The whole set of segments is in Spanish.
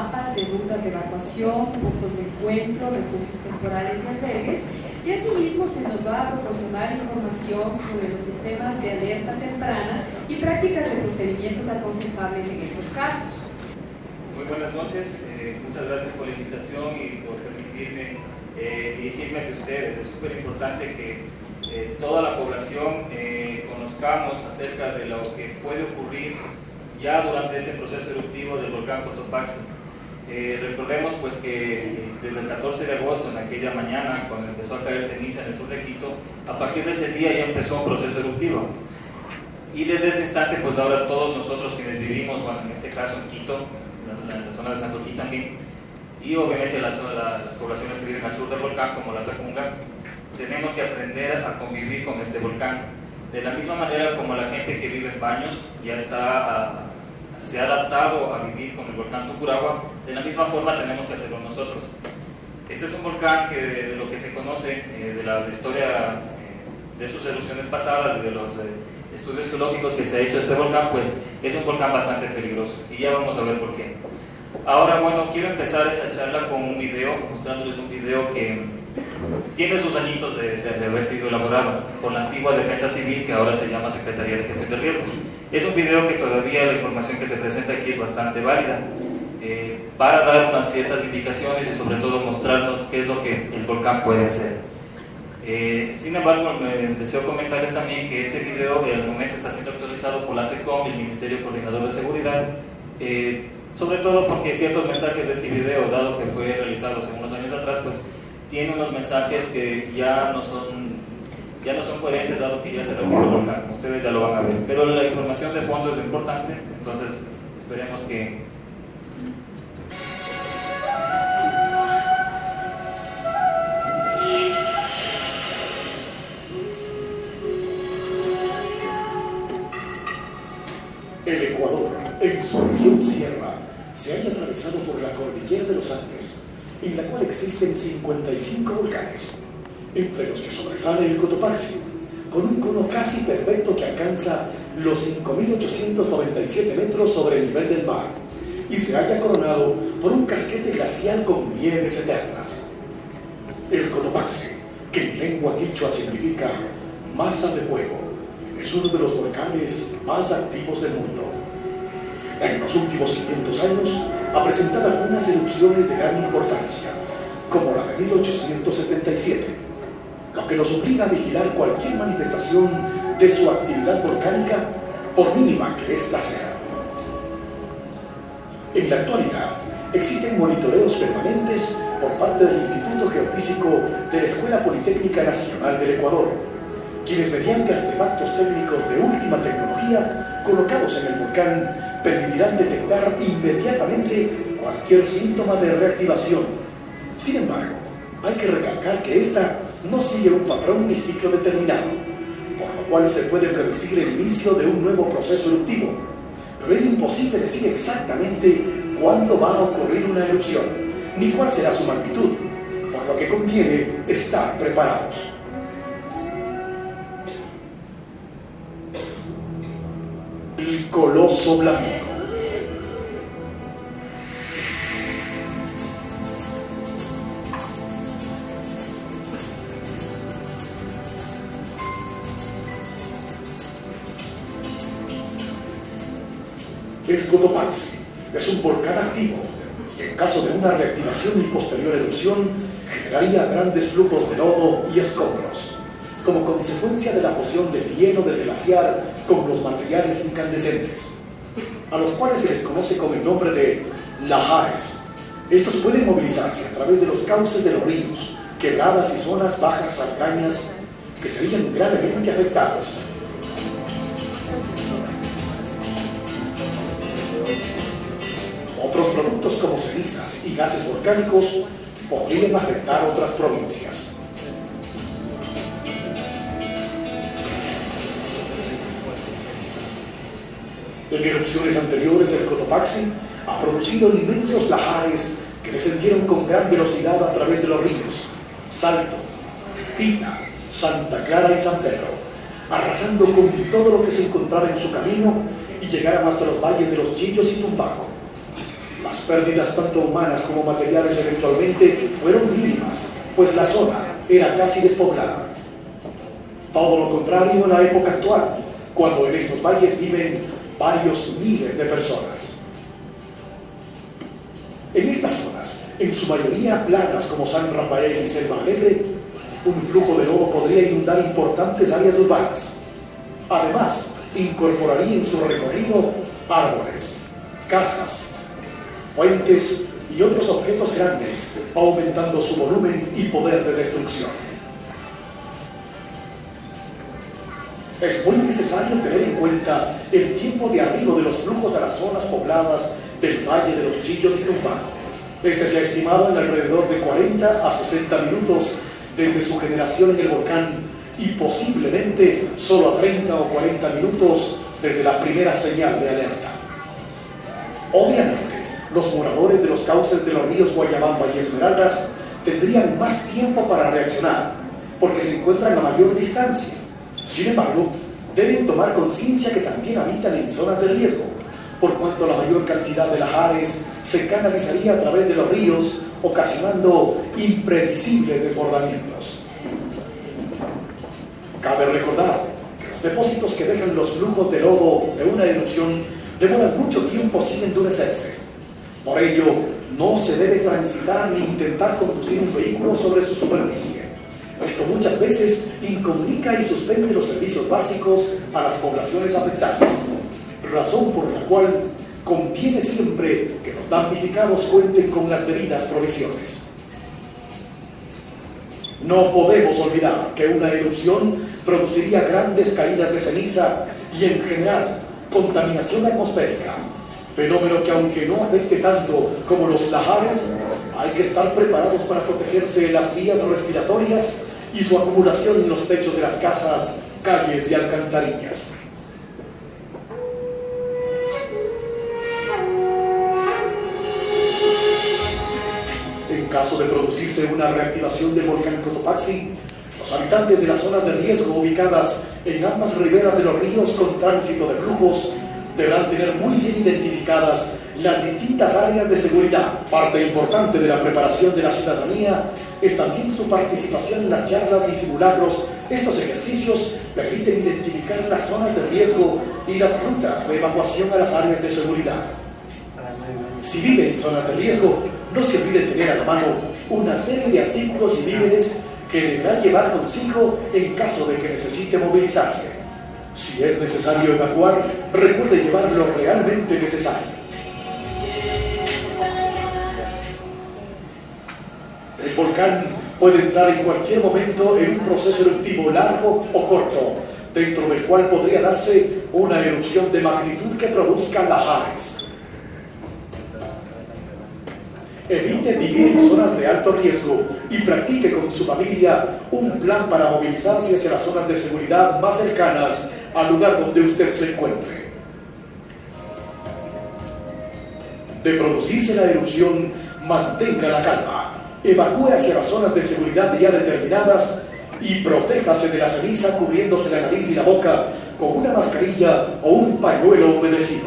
mapas de rutas de evacuación, puntos de encuentro, refugios temporales y albergues, y asimismo se nos va a proporcionar información sobre los sistemas de alerta temprana y prácticas de procedimientos aconsejables en estos casos. Muy buenas noches, muchas gracias por la invitación y por permitirme dirigirme hacia ustedes. Es súper importante que toda la población conozcamos acerca de lo que puede ocurrir ya durante este proceso eruptivo del volcán Cotopaxi. Recordemos pues que desde el 14 de agosto, en aquella mañana, cuando empezó a caer ceniza en el sur de Quito, a partir de ese día ya empezó un proceso eruptivo. Y desde ese instante, pues ahora todos nosotros quienes vivimos, bueno, en este caso en Quito, en la zona de San Joaquín también, y obviamente las poblaciones que viven al sur del volcán, como la Tacunga, tenemos que aprender a convivir con este volcán. De la misma manera como la gente que vive en Baños ya se ha adaptado a vivir con el volcán Tucuragua, de la misma forma tenemos que hacerlo nosotros. Este es un volcán que de lo que se conoce, de la historia de sus erupciones pasadas y de los estudios geológicos que se ha hecho este volcán, pues es un volcán bastante peligroso, y ya vamos a ver por qué. Ahora, bueno, quiero empezar esta charla con un video, mostrándoles un video que tiene sus añitos de haber sido elaborado por la antigua Defensa Civil, que ahora se llama Secretaría de Gestión de Riesgos. Es un video que todavía la información que se presenta aquí es bastante válida, para dar unas ciertas indicaciones y sobre todo mostrarnos qué es lo que el volcán puede hacer. Sin embargo, deseo comentarles también que este video al momento está siendo actualizado por la SECOM, el Ministerio Coordinador de Seguridad, sobre todo porque ciertos mensajes de este video, dado que fue realizado hace unos años atrás, pues tiene unos mensajes que ya no son coherentes, dado que ya se retiró el volcán. Ustedes ya lo van a ver, pero la información de fondo es lo importante, entonces esperemos que... El Ecuador, en su región sierra, se halla atravesado por la cordillera de los Andes, en la cual existen 55 volcanes, entre los que sobresale el Cotopaxi, con un cono casi perfecto que alcanza los 5.897 metros sobre el nivel del mar, y se halla coronado por un casquete glacial con nieves eternas. El Cotopaxi, que en lengua quichua significa masa de fuego, es uno de los volcanes más activos del mundo. En los últimos 500 años ha presentado algunas erupciones de gran importancia, como la de 1877, lo que nos obliga a vigilar cualquier manifestación de su actividad volcánica, por mínima que ésta sea. En la actualidad, existen monitoreos permanentes por parte del Instituto Geofísico de la Escuela Politécnica Nacional del Ecuador, quienes mediante artefactos técnicos de última tecnología colocados en el volcán permitirán detectar inmediatamente cualquier síntoma de reactivación. Sin embargo, hay que recalcar que esta no sigue un patrón ni ciclo determinado, por lo cual se puede predecir el inicio de un nuevo proceso eruptivo, pero es imposible decir exactamente cuándo va a ocurrir una erupción, ni cuál será su magnitud, por lo que conviene estar preparados. El Coloso Blanco. El Cotopaxi es un volcán activo y en caso de una reactivación y posterior erupción generaría grandes flujos de lodo y escombros, como consecuencia de la fusión del hielo del glaciar con los materiales incandescentes, a los cuales se les conoce con el nombre de lahares. Estos pueden movilizarse a través de los cauces de los ríos, quebradas y zonas bajas saldañas que serían gravemente afectadas. Otros productos como cenizas y gases volcánicos podrían afectar otras provincias. En erupciones anteriores, el Cotopaxi ha producido inmensos lahares que descendieron con gran velocidad a través de los ríos Salto, Tita, Santa Clara y San Pedro, arrasando con todo lo que se encontraba en su camino y llegaron hasta los valles de Los Chillos y Tumbaco, las pérdidas tanto humanas como materiales eventualmente fueron mínimas, pues la zona era casi despoblada. Todo lo contrario en la época actual, cuando en estos valles viven varios miles de personas. En estas zonas, en su mayoría planas como San Rafael y Selva Alegre, un flujo de lodo podría inundar importantes áreas urbanas. Además, incorporaría en su recorrido árboles, casas, puentes y otros objetos grandes, aumentando su volumen y poder de destrucción. Es muy necesario tener en cuenta el tiempo de arribo de los flujos a las zonas pobladas del Valle de los Chillos y Tumbaco. Este se ha estimado en alrededor de 40 a 60 minutos desde su generación en el volcán y posiblemente solo a 30 o 40 minutos desde la primera señal de alerta. Obviamente, los moradores de los cauces de los ríos Guayabamba y Esmeraldas tendrían más tiempo para reaccionar, porque se encuentran a mayor distancia. Sin embargo, deben tomar conciencia que también habitan en zonas de riesgo, por cuanto la mayor cantidad de lahares se canalizaría a través de los ríos, ocasionando imprevisibles desbordamientos. Cabe recordar que los depósitos que dejan los flujos de lodo de una erupción demoran mucho tiempo sin endurecerse. Por ello, no se debe transitar ni intentar conducir un vehículo sobre su superficie. Esto muchas veces incomunica y suspende los servicios básicos a las poblaciones afectadas, razón por la cual conviene siempre que los damnificados cuenten con las debidas provisiones. No podemos olvidar que una erupción produciría grandes caídas de ceniza y, en general, contaminación atmosférica, fenómeno que, aunque no afecte tanto como los lahares, hay que estar preparados para protegerse de las vías respiratorias y su acumulación en los techos de las casas, calles y alcantarillas. En caso de producirse una reactivación del volcán Cotopaxi, los habitantes de las zonas de riesgo ubicadas en ambas riberas de los ríos con tránsito de flujos deberán tener muy bien identificadas las distintas áreas de seguridad. Parte importante de la preparación de la ciudadanía es también su participación en las charlas y simulacros. Estos ejercicios permiten identificar las zonas de riesgo y las rutas de evacuación a las áreas de seguridad. Si vive en zonas de riesgo, no se olvide tener a la mano una serie de artículos y víveres que deberá llevar consigo en caso de que necesite movilizarse. Si es necesario evacuar, recuerde llevar lo realmente necesario. El volcán puede entrar en cualquier momento en un proceso eruptivo largo o corto, dentro del cual podría darse una erupción de magnitud que produzca lahares. Evite vivir en zonas de alto riesgo y practique con su familia un plan para movilizarse hacia las zonas de seguridad más cercanas al lugar donde usted se encuentre. De producirse la erupción, mantenga la calma, evacúe hacia las zonas de seguridad ya determinadas y protéjase de la ceniza cubriéndose la nariz y la boca con una mascarilla o un pañuelo humedecido.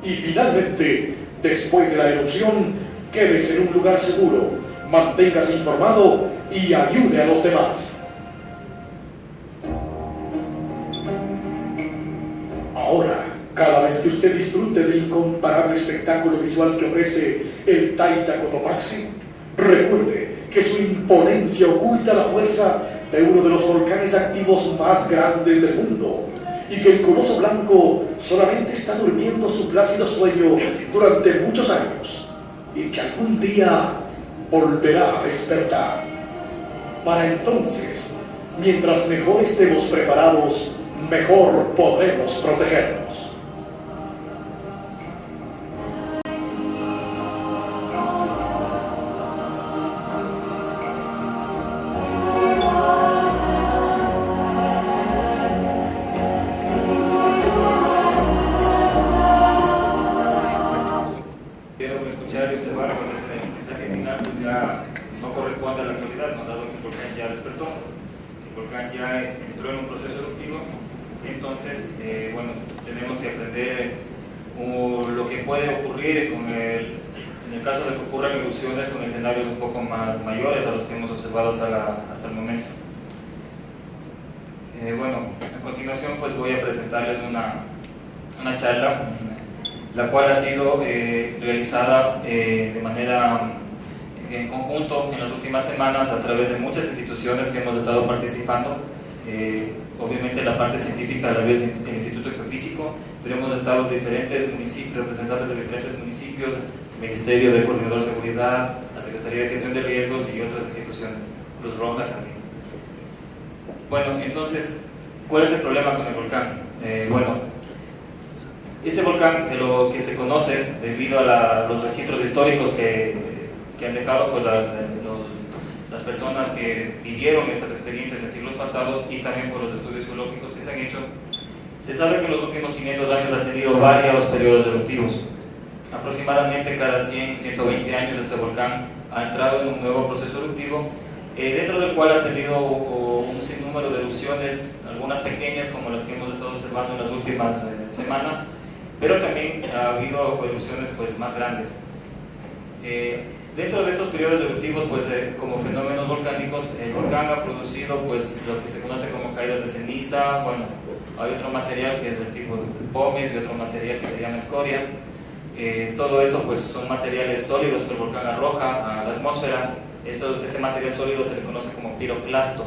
Y finalmente, después de la erupción, quédese en un lugar seguro, manténgase informado y ayude a los demás. Ahora, cada vez que usted disfrute del incomparable espectáculo visual que ofrece el Taita Cotopaxi, recuerde que su imponencia oculta la fuerza de uno de los volcanes activos más grandes del mundo, y que el coloso blanco solamente está durmiendo su plácido sueño durante muchos años, y que algún día volverá a despertar. Para entonces, mientras mejor estemos preparados, mejor podremos protegernos. Escuchar y observar, pues desde el mensaje final pues ya no corresponde a la actualidad, ¿no? Dado que el volcán ya despertó, el volcán ya entró en un proceso eruptivo. Entonces, bueno, tenemos que aprender lo que puede ocurrir en el caso de que ocurran erupciones con escenarios un poco más mayores a los que hemos observado hasta el momento. Bueno, a continuación pues voy a presentarles una charla, la cual ha sido realizada de manera en conjunto en las últimas semanas a través de muchas instituciones que hemos estado participando. Obviamente la parte científica la vez del Instituto Geofísico, pero hemos estado diferentes municipios, representantes de diferentes municipios, Ministerio de Coordinador de Seguridad, la Secretaría de Gestión de Riesgos y otras instituciones, Cruz Roja también. Bueno, entonces, ¿cuál es el problema con el volcán? Bueno, este volcán, de lo que se conoce debido a los registros históricos que han dejado pues, las personas que vivieron estas experiencias en siglos pasados y también por los estudios geológicos que se han hecho, se sabe que en los últimos 500 años ha tenido varios periodos eruptivos. Aproximadamente cada 100, 120 años este volcán ha entrado en un nuevo proceso eruptivo, dentro del cual ha tenido un sinnúmero de erupciones, algunas pequeñas como las que hemos estado observando en las últimas semanas, pero también ha habido erupciones pues, más grandes. Dentro de estos periodos eruptivos, pues, como fenómenos volcánicos, el volcán ha producido pues, lo que se conoce como caídas de ceniza. Bueno, hay otro material que es del tipo de pomes y otro material que se llama escoria. Todo esto pues, son materiales sólidos que el volcán arroja a la atmósfera. Este material sólido se le conoce como piroclasto.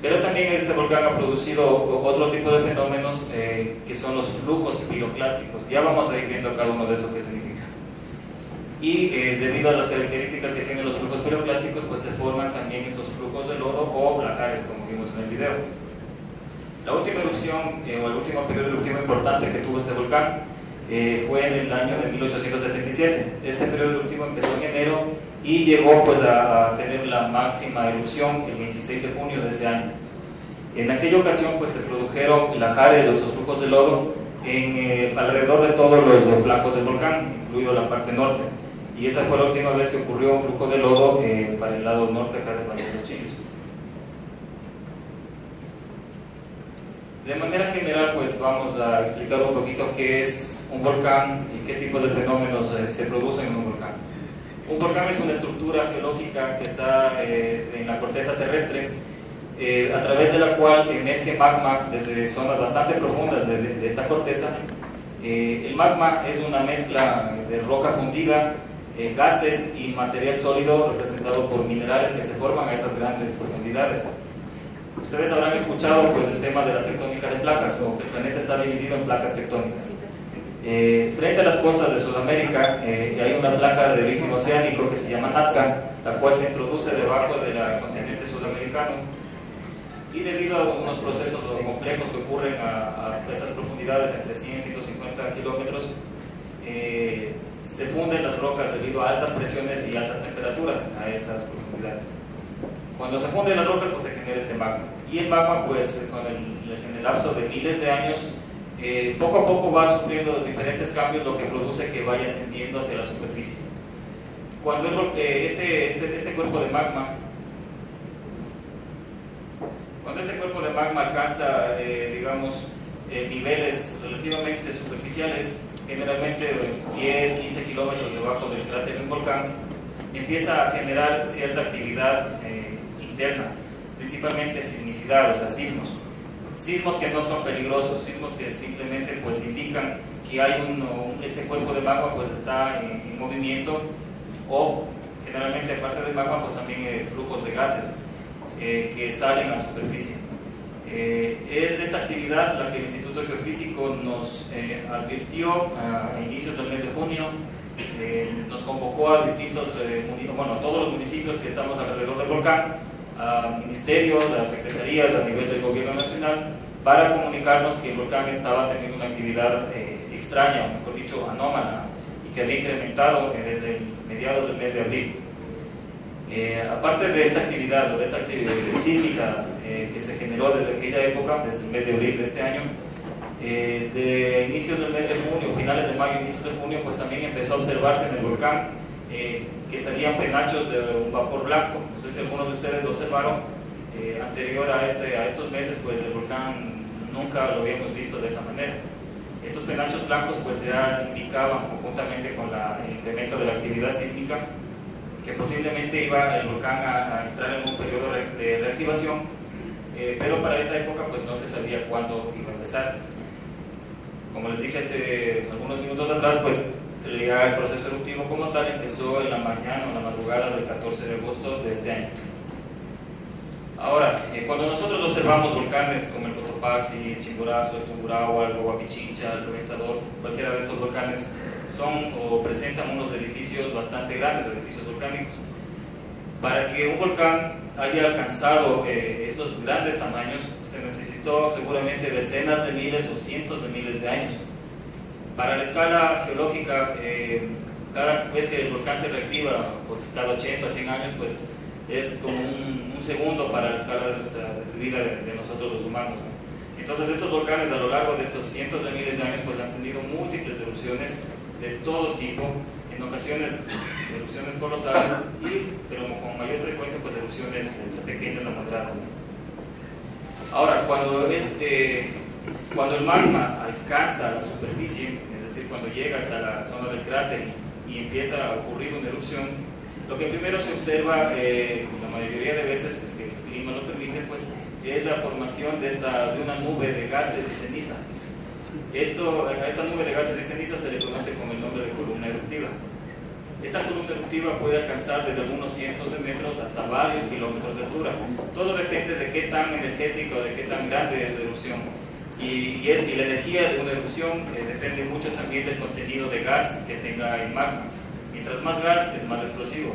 Pero también este volcán ha producido otro tipo de fenómenos que son los flujos piroclásticos. Ya vamos a ir viendo cada uno de estos qué significa. Y debido a las características que tienen los flujos piroclásticos, pues se forman también estos flujos de lodo o lahares, como vimos en el video. La última erupción o el último periodo eruptivo importante que tuvo este volcán fue en el año de 1877. Este periodo eruptivo empezó en enero y llegó pues, a tener la máxima erupción el 26 de junio de ese año. En aquella ocasión pues, se produjeron lahares, estos flujos de lodo, alrededor de todos los flancos del volcán, incluido la parte norte. Y esa fue la última vez que ocurrió un flujo de lodo para el lado norte, acá de Valle de los Chillos. De manera general, pues vamos a explicar un poquito qué es un volcán y qué tipo de fenómenos se producen en un volcán. Un volcán es una estructura geológica que está en la corteza terrestre, a través de la cual emerge magma desde zonas bastante profundas de esta corteza. El magma es una mezcla de roca fundida, gases y material sólido representado por minerales que se forman a esas grandes profundidades. Ustedes habrán escuchado pues, el tema de la tectónica de placas, o que el planeta está dividido en placas tectónicas. Frente a las costas de Sudamérica hay una placa de origen oceánico que se llama Nazca, la cual se introduce debajo del continente sudamericano, y debido a unos procesos complejos que ocurren a esas profundidades entre 100 y 150 kilómetros, se funden las rocas debido a altas presiones y altas temperaturas a esas profundidades. Cuando se funden las rocas, pues se genera este magma. Y el magma, pues, en el lapso de miles de años, poco a poco va sufriendo diferentes cambios, lo que produce que vaya ascendiendo hacia la superficie. Cuando este cuerpo de magma, alcanza, digamos, niveles relativamente superficiales, generalmente 10, 15 kilómetros debajo del cráter de un volcán, empieza a generar cierta actividad interna, principalmente sismicidad, o sea, sismos que no son peligrosos, sismos que simplemente pues indican que hay este cuerpo de magma pues está en movimiento, o generalmente aparte del magma pues también flujos de gases que salen a superficie. Es esta actividad la que el Instituto Geofísico nos advirtió a inicios del mes de junio. Nos convocó a a todos los municipios que estamos alrededor del volcán, a ministerios, a secretarías a nivel del gobierno nacional, para comunicarnos que el volcán estaba teniendo una actividad extraña, o mejor dicho, anómala, y que había incrementado desde mediados del mes de abril. Aparte de esta actividad, o de esta actividad sísmica que se generó desde aquella época, desde el mes de abril de este año, de inicios del mes de junio, finales de mayo, inicios de junio, pues también empezó a observarse en el volcán que salían penachos de un vapor blanco. No sé si algunos de ustedes lo observaron. Anterior a estos meses, pues el volcán nunca lo habíamos visto de esa manera. Estos penachos blancos pues ya indicaban, conjuntamente con el incremento de la actividad sísmica, que posiblemente iba el volcán a entrar en un periodo de reactivación, pero para esa época pues no se sabía cuándo iba a empezar. Como les dije hace algunos minutos atrás, pues ya el proceso eruptivo como tal empezó en la mañana o en la madrugada del 14 de agosto de este año. Ahora, cuando nosotros observamos volcanes como el Cotopaxi, el Chimborazo, el Tungurahua, el Huayna, el Reventador, cualquiera de estos volcanes son o presentan unos edificios bastante grandes, edificios volcánicos. Para que un volcán haya alcanzado estos grandes tamaños, se necesitó seguramente decenas de miles o cientos de miles de años. Para la escala geológica, cada vez que el volcán se reactiva, por cada 80 o 100 años, pues es como un segundo para la escala de nuestra vida de nosotros los humanos, ¿no? Entonces estos volcanes a lo largo de estos cientos de miles de años pues han tenido múltiples erupciones de todo tipo, en ocasiones erupciones colosales, pero con mayor frecuencia pues erupciones entre pequeñas a moderadas, ¿no? Ahora, cuando el magma alcanza la superficie, es decir, cuando llega hasta la zona del cráter y empieza a ocurrir una erupción, lo que primero se observa, la mayoría de veces, es que el clima lo permite, pues, es la formación de una nube de gases y ceniza. A esta nube de gases y ceniza se le conoce con el nombre de columna eruptiva. Esta columna eruptiva puede alcanzar desde algunos cientos de metros hasta varios kilómetros de altura. Todo depende de qué tan energética o de qué tan grande es la erupción. Y la energía de una erupción depende mucho también del contenido de gas que tenga el magma. Mientras más gas, es más explosivo.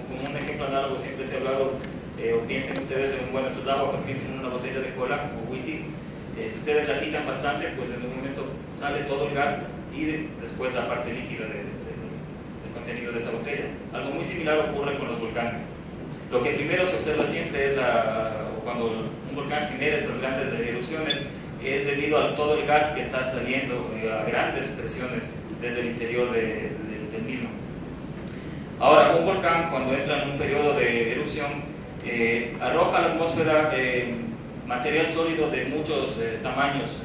Como un ejemplo análogo, siempre se ha hablado, o piensen ustedes en, esto es agua, pero piensen en una botella de cola o whisky. Si ustedes la agitan bastante, pues en un momento sale todo el gas y después la parte líquida del contenido de esa botella. Algo muy similar ocurre con los volcanes. Lo que primero se observa siempre es cuando un volcán genera estas grandes erupciones, es debido a todo el gas que está saliendo a grandes presiones desde el interior del mismo. Ahora, un volcán cuando entra en un periodo de erupción arroja a la atmósfera material sólido de muchos tamaños.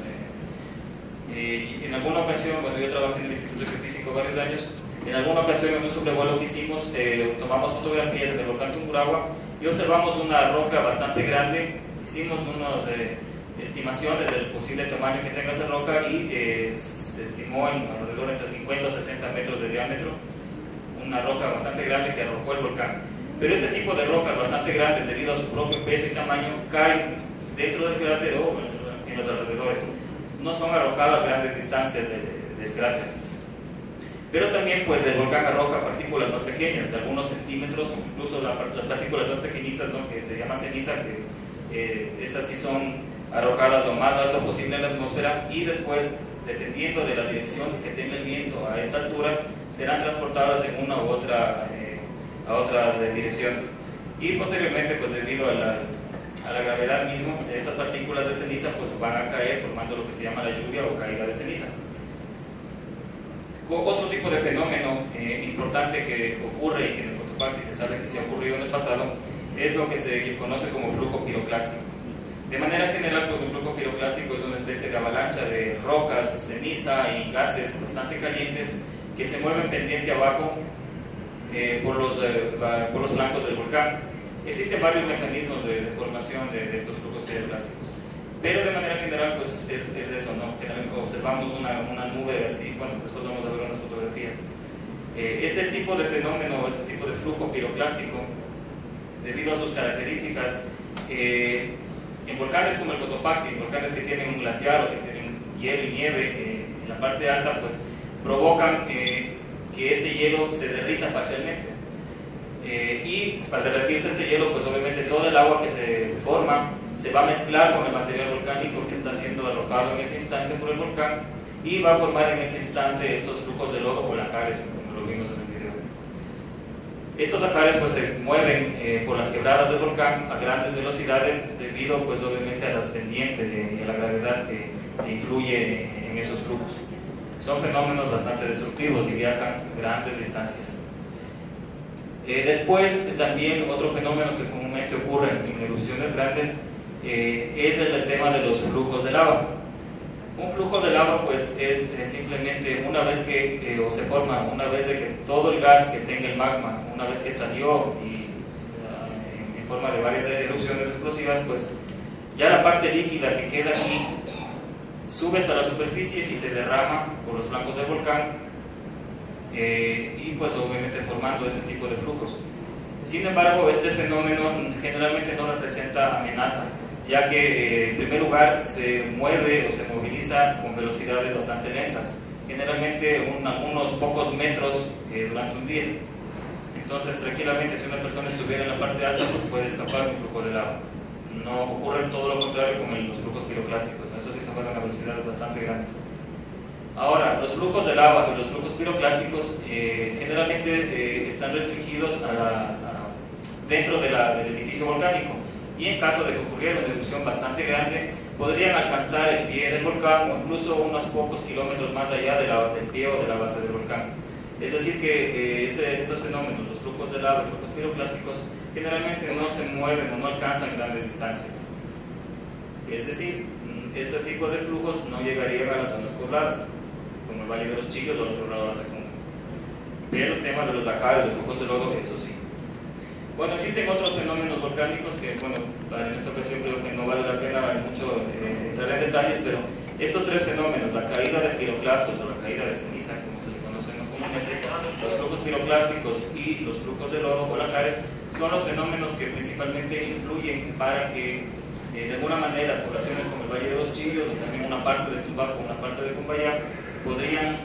En alguna ocasión, cuando yo trabajé en el Instituto Geofísico varios años, en alguna ocasión en un sobrevuelo que hicimos, tomamos fotografías del volcán Tungurahua y observamos una roca bastante grande. Hicimos unas estimaciones del posible tamaño que tenga esa roca y se estimó en alrededor entre 50 o 60 metros de diámetro, una roca bastante grande que arrojó el volcán. Pero este tipo de rocas bastante grandes, debido a su propio peso y tamaño, caen dentro del cráter o en los alrededores. No son arrojadas grandes distancias del cráter. Pero también pues el volcán arroja partículas más pequeñas, de algunos centímetros, incluso las partículas más pequeñitas, ¿no?, que se llama ceniza, que esas sí son arrojadas lo más alto posible en la atmósfera y después, dependiendo de la dirección que tenga el viento a esta altura, serán transportadas en una u otra a otras direcciones. Y posteriormente, pues debido a la gravedad mismo, estas partículas de ceniza pues van a caer formando lo que se llama la lluvia o caída de ceniza. Otro tipo de fenómeno importante que ocurre y que en el Cotopaxi se sabe que se ha ocurrido en el pasado es lo que se conoce como flujo piroclástico. De manera general, pues un flujo piroclástico es una especie de avalancha de rocas, ceniza y gases bastante calientes que se mueven pendiente abajo por los flancos del volcán. Existen varios mecanismos de formación de estos flujos piroclásticos, pero de manera general pues es eso, ¿no? Generalmente observamos una nube así, después vamos a ver unas fotografías. Este tipo de fenómeno, este tipo de flujo piroclástico, debido a sus características, en volcanes como el Cotopaxi, volcanes que tienen un glaciar o que tienen hielo y nieve en la parte alta, pues provocan que este hielo se derrita parcialmente. Y al derretirse este hielo, pues obviamente todo el agua que se forma se va a mezclar con el material volcánico que está siendo arrojado en ese instante por el volcán y va a formar en ese instante estos flujos de lodo o lajares, como lo vimos en el video. Estos lajares pues se mueven por las quebradas del volcán a grandes velocidades debido pues obviamente a las pendientes y a la gravedad que influye en esos flujos. Son fenómenos bastante destructivos y viajan grandes distancias. Después también otro fenómeno que comúnmente ocurre en erupciones grandes es el tema de los flujos de lava. Un flujo de lava pues es simplemente una vez que o se forma, una vez de que todo el gas que tenga el magma, una vez que salió y en forma de varias erupciones explosivas, pues ya la parte líquida que queda aquí sube hasta la superficie y se derrama por los flancos del volcán, y pues obviamente formando este tipo de flujos. Sin embargo, este fenómeno generalmente no representa amenaza, ya que en primer lugar se mueve o se moviliza con velocidades bastante lentas, generalmente unos pocos metros durante un día. Entonces, tranquilamente, si una persona estuviera en la parte alta, pues puede escapar de un flujo de lava. No ocurre todo lo contrario con los flujos piroclásticos, estos sí se mueven a velocidades bastante grandes. Ahora, los flujos de lava y los flujos piroclásticos generalmente están restringidos dentro del edificio volcánico, y en caso de que ocurriera una erupción bastante grande, podrían alcanzar el pie del volcán o incluso unos pocos kilómetros más allá del pie o de la base del volcán. Es decir que estos fenómenos, los flujos de lava y flujos piroclásticos, generalmente no se mueven o no alcanzan grandes distancias. Es decir, ese tipo de flujos no llegarían a las zonas pobladas, como el Valle de los Chillos o al otro lado de la Tacunga. Pero el tema de los lajares o flujos de lodo, eso sí. Bueno, existen otros fenómenos volcánicos que, bueno, en esta ocasión creo que no vale la pena mucho entrar en detalles, pero estos tres fenómenos, la caída de piroclastos o la caída de ceniza, como se le conoce más comúnmente, los flujos piroclásticos y los flujos de lodo o lajares, son los fenómenos que principalmente influyen para que de alguna manera poblaciones como el Valle de los Chillos o también una parte de Tumbaco, una parte de Cumbayá, podrían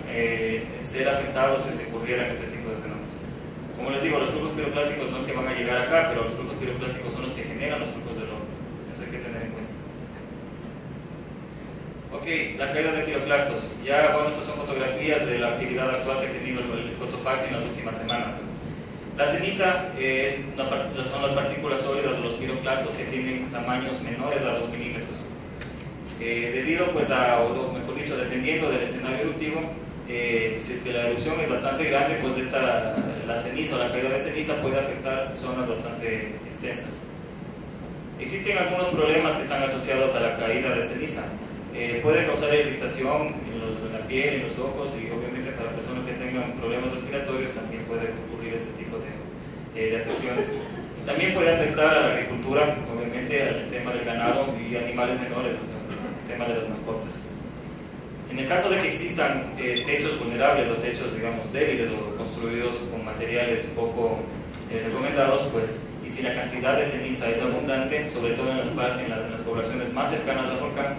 ser afectados si se ocurrieran este tipo de fenómenos. Como les digo, los flujos piroclásticos no es que van a llegar acá, pero los flujos piroclásticos son los que generan los flujos de lodo. Eso hay que tener en cuenta. Ok, la caída de piroclastos. Ya, bueno, estas son fotografías de la actividad actual que ha tenido el Cotopaxi en las últimas semanas. La ceniza son las partículas sólidas o los piroclastos que tienen tamaños menores a 2 milímetros. Debido pues o mejor dicho, dependiendo del escenario eruptivo, si es que la erupción es bastante grande, pues la ceniza o la caída de ceniza puede afectar zonas bastante extensas. Existen algunos problemas que están asociados a la caída de ceniza. Puede causar irritación en la piel, en los ojos, y obviamente para personas que tengan problemas respiratorios también puede ocurrir este tipo de afecciones. También puede afectar a la agricultura, obviamente al tema del ganado y animales menores, o sea, el tema de las mascotas. En el caso de que existan techos vulnerables o techos, digamos, débiles o construidos con materiales poco recomendados, pues, y si la cantidad de ceniza es abundante, sobre todo en las poblaciones más cercanas al volcán,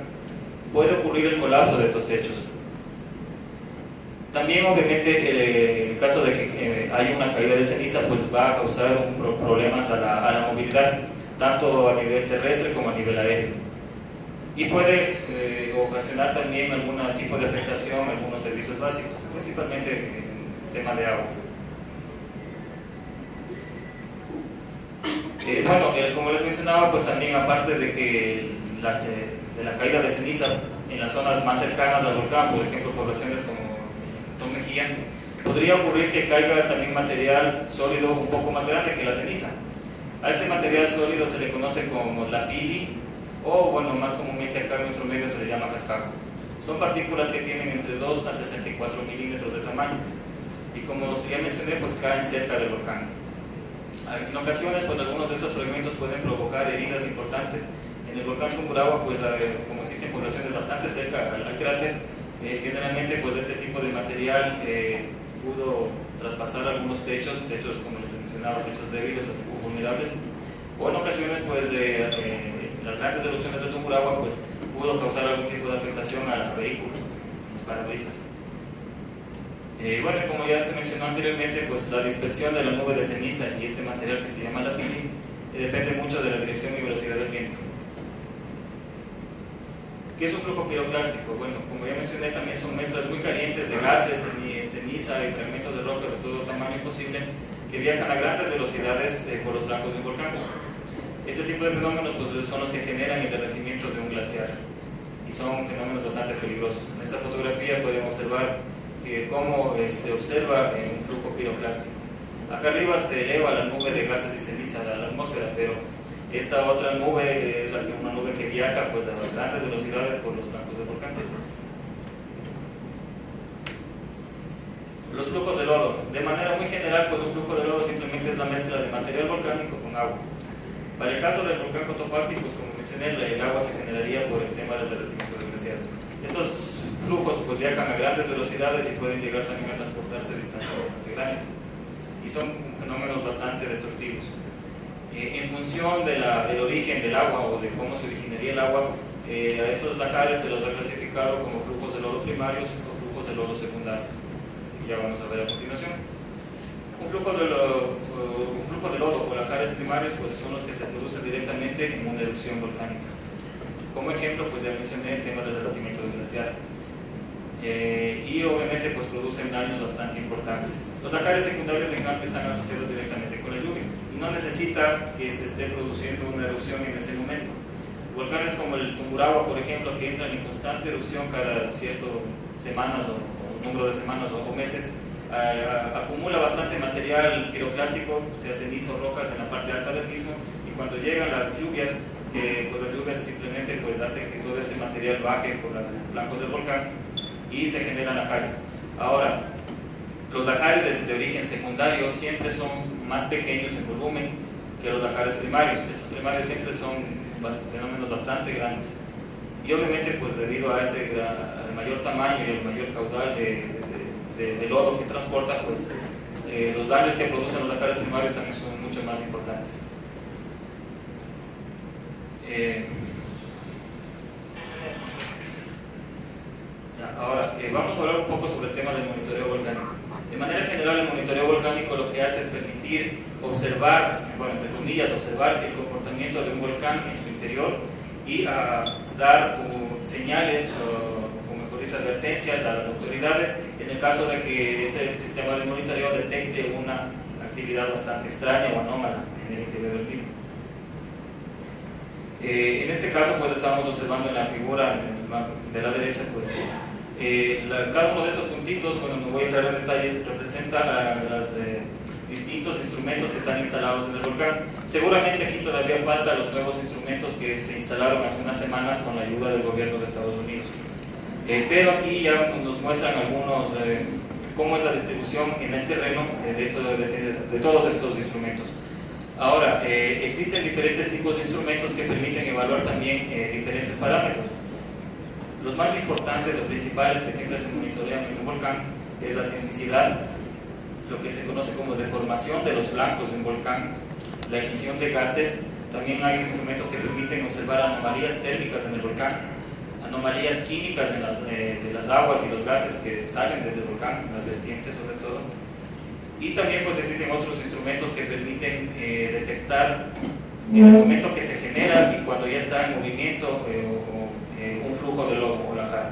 puede ocurrir el colapso de estos techos. También, obviamente, el caso de que haya una caída de ceniza, pues va a causar problemas a la movilidad, tanto a nivel terrestre como a nivel aéreo. Y puede ocasionar también algún tipo de afectación a algunos servicios básicos, principalmente en tema de agua. Bueno, como les mencionaba, pues también aparte de que de la caída de ceniza en las zonas más cercanas al volcán, por ejemplo poblaciones como Cantón Mejía, podría ocurrir que caiga también material sólido un poco más grande que la ceniza. A este material sólido se le conoce como la pili, o bueno, más comúnmente acá en nuestro medio se le llama cascajo. Son partículas que tienen entre 2 a 64 milímetros de tamaño, y como ya mencioné, pues caen cerca del volcán. En ocasiones, pues algunos de estos fragmentos pueden provocar heridas importantes. En el volcán Tungurahua, pues como existen poblaciones bastante cerca al cráter, generalmente pues este tipo de material pudo traspasar algunos techos, como les mencionaba, techos débiles o vulnerables, o en ocasiones pues las grandes erupciones de Tungurahua pues pudo causar algún tipo de afectación a vehículos, los parabrisas. Bueno, como ya se mencionó anteriormente, pues la dispersión de la nube de ceniza y este material que se llama la pili depende mucho de la dirección y velocidad del viento. ¿Qué es un flujo piroclástico? Bueno, como ya mencioné, también son mezclas muy calientes de gases, ceniza y fragmentos de roca de todo tamaño posible que viajan a grandes velocidades por los flancos de un volcán. Este tipo de fenómenos pues, son los que generan el derretimiento de un glaciar y son fenómenos bastante peligrosos. En esta fotografía pueden observar cómo se observa un flujo piroclástico. Acá arriba se eleva la nube de gases y ceniza a la atmósfera, pero esta otra nube es una nube que viaja pues, a grandes velocidades por los flancos del volcán. Los flujos de lodo. De manera muy general, pues un flujo de lodo simplemente es la mezcla de material volcánico con agua. Para el caso del volcán Cotopaxi, pues como mencioné, el agua se generaría por el tema del derretimiento del glaciar. Estos flujos pues viajan a grandes velocidades y pueden llegar también a transportarse a distancias bastante grandes. Y son fenómenos bastante destructivos. En función del origen del agua o de cómo se originaría el agua, a estos lajares se los ha clasificado como flujos de lodo primarios o flujos de lodo secundarios. Ya vamos a ver a continuación. Un flujo de lodo o lajares primarios pues son los que se producen directamente en una erupción volcánica. Como ejemplo, pues ya mencioné el tema del derretimiento del glaciar. Y obviamente pues producen daños bastante importantes. Los lajares secundarios, en cambio, están asociados directamente con la lluvia y no necesita que se esté produciendo una erupción en ese momento. Volcanes como el Tungurahua, por ejemplo, que entran en constante erupción cada ciertas semanas o número de semanas o meses, acumula bastante material piroclástico, sea ceniza o rocas en la parte alta del mismo, y cuando llegan las lluvias, pues las lluvias simplemente pues hacen que todo este material baje por los flancos del volcán y se generan lajares. Ahora, los lajares de origen secundario siempre son más pequeños en volumen que los lajares primarios. Estos primarios siempre son fenómenos bastante grandes. Y obviamente, pues debido a al mayor tamaño y al mayor caudal de lodo que transporta, pues los daños que producen los lajares primarios también son mucho más importantes. Ahora, vamos a hablar un poco sobre el tema del monitoreo volcánico. De manera general, el monitoreo volcánico lo que hace es permitir observar, bueno, entre comillas, observar el comportamiento de un volcán en su interior y dar señales, o mejor dicho, advertencias a las autoridades en el caso de que este sistema de monitoreo detecte una actividad bastante extraña o anómala en el interior del mismo. En este caso, pues estamos observando en la figura de la derecha, pues cada uno de estos puntitos, bueno, no voy a entrar en detalles, representa los distintos instrumentos que están instalados en el volcán. Seguramente aquí todavía faltan los nuevos instrumentos que se instalaron hace unas semanas con la ayuda del gobierno de Estados Unidos. Pero aquí ya nos muestran algunos cómo es la distribución en el terreno de todos estos instrumentos. Ahora, existen diferentes tipos de instrumentos que permiten evaluar también diferentes parámetros. Los más importantes o principales que siempre se monitorean en un volcán es la sismicidad, lo que se conoce como deformación de los flancos de un volcán, la emisión de gases. También hay instrumentos que permiten observar anomalías térmicas en el volcán, anomalías químicas de las aguas y los gases que salen desde el volcán, en las vertientes sobre todo. Y también pues existen otros instrumentos que permiten detectar en el momento que se genera y cuando ya está en movimiento un flujo de lodo o lajar.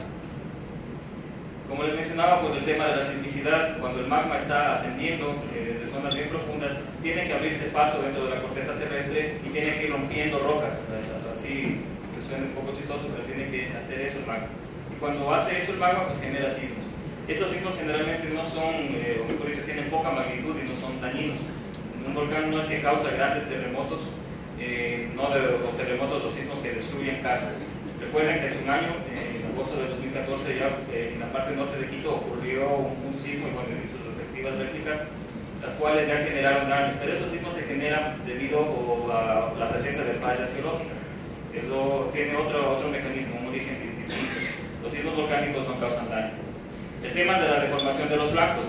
Como les mencionaba, pues el tema de la sismicidad, cuando el magma está ascendiendo desde zonas bien profundas, tiene que abrirse paso dentro de la corteza terrestre y tiene que ir rompiendo rocas. Así que suena un poco chistoso, pero tiene que hacer eso el magma. Y cuando hace eso el magma, pues genera sismos. Estos sismos generalmente no son, o mejor dicho, tienen poca magnitud y no son dañinos. Un volcán no es que causa grandes terremotos, o terremotos o sismos que destruyen casas. Recuerden que hace un año, en agosto de 2014, ya en la parte norte de Quito ocurrió un sismo y sus respectivas réplicas, las cuales ya generaron daños, pero esos sismos se generan debido a la presencia de fallas geológicas. Eso tiene otro mecanismo, un origen distinto. Los sismos volcánicos no causan daño. El tema de la deformación de los flancos.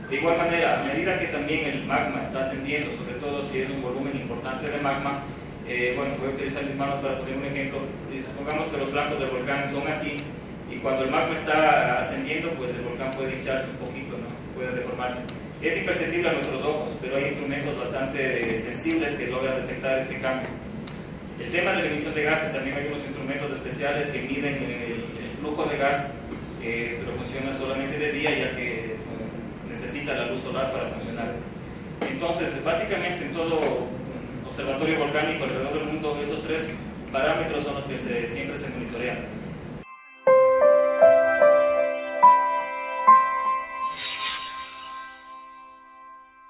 De igual manera, a medida que también el magma está ascendiendo, sobre todo si es un volumen importante de magma, voy a utilizar mis manos para poner un ejemplo. Supongamos que los flancos del volcán son así, y cuando el magma está ascendiendo, pues el volcán puede hincharse un poquito, ¿no? Puede deformarse. Es imperceptible a nuestros ojos, pero hay instrumentos bastante sensibles que logran detectar este cambio. El tema de la emisión de gases, también hay unos instrumentos especiales que miden el flujo de gas, pero funciona solamente de día, ya que necesita la luz solar para funcionar. Entonces, básicamente en todo observatorio volcánico alrededor del mundo, estos tres parámetros son los que siempre se monitorean.